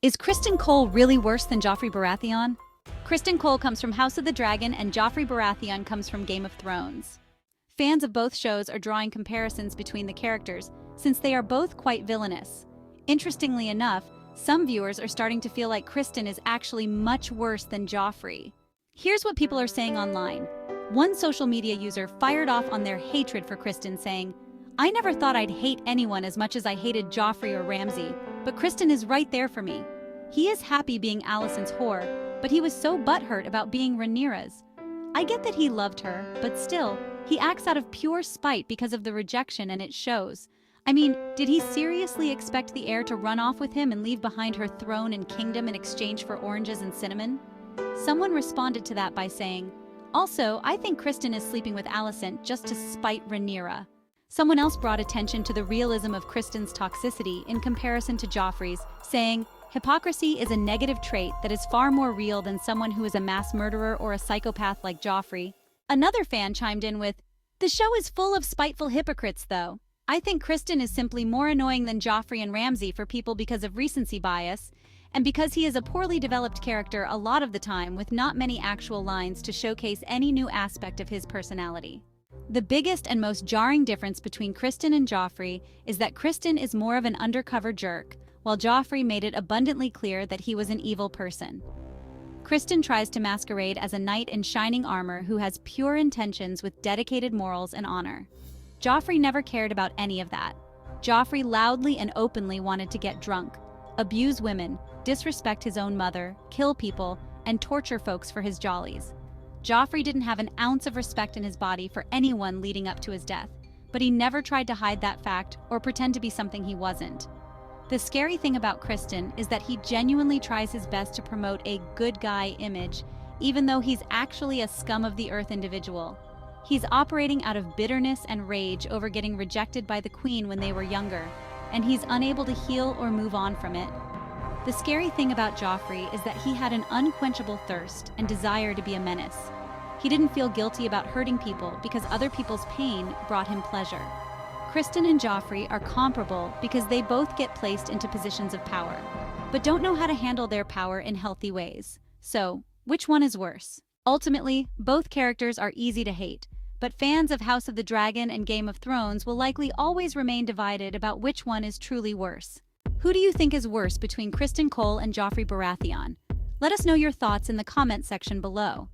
Is Criston Cole really worse than Joffrey Baratheon? Criston Cole comes from House of the Dragon and Joffrey Baratheon comes from Game of Thrones. Fans of both shows are drawing comparisons between the characters since they are both quite villainous. Interestingly enough, some viewers are starting to feel like Criston is actually much worse than Joffrey. Here's what people are saying online. One social media user fired off on their hatred for Criston, saying, "I never thought I'd hate anyone as much as I hated Joffrey or Ramsay, but Criston is right there for me. He is happy being Alicent's whore, but he was so butthurt about being Rhaenyra's. I get that he loved her, but still, he acts out of pure spite because of the rejection and it shows. I mean, did he seriously expect the heir to run off with him and leave behind her throne and kingdom in exchange for oranges and cinnamon?" Someone responded to that by saying, "Also, I think Criston is sleeping with Alicent just to spite Rhaenyra." Someone else brought attention to the realism of Criston's toxicity in comparison to Joffrey's, saying, "Hypocrisy is a negative trait that is far more real than someone who is a mass murderer or a psychopath like Joffrey." Another fan chimed in with, "The show is full of spiteful hypocrites, though. I think Criston is simply more annoying than Joffrey and Ramsay for people because of recency bias, and because he is a poorly developed character a lot of the time with not many actual lines to showcase any new aspect of his personality." The biggest and most jarring difference between Criston and Joffrey is that Criston is more of an undercover jerk, while Joffrey made it abundantly clear that he was an evil person. Criston tries to masquerade as a knight in shining armor who has pure intentions with dedicated morals and honor. Joffrey never cared about any of that. Joffrey loudly and openly wanted to get drunk, abuse women, disrespect his own mother, kill people, and torture folks for his jollies. Joffrey didn't have an ounce of respect in his body for anyone leading up to his death, but he never tried to hide that fact or pretend to be something he wasn't. The scary thing about Criston is that he genuinely tries his best to promote a good guy image, even though he's actually a scum of the earth individual. He's operating out of bitterness and rage over getting rejected by the queen when they were younger, and he's unable to heal or move on from it. The scary thing about Joffrey is that he had an unquenchable thirst and desire to be a menace. He didn't feel guilty about hurting people because other people's pain brought him pleasure. Criston and Joffrey are comparable because they both get placed into positions of power, but don't know how to handle their power in healthy ways. So, which one is worse? Ultimately, both characters are easy to hate, but fans of House of the Dragon and Game of Thrones will likely always remain divided about which one is truly worse. Who do you think is worse between Criston Cole and Joffrey Baratheon? Let us know your thoughts in the comment section below.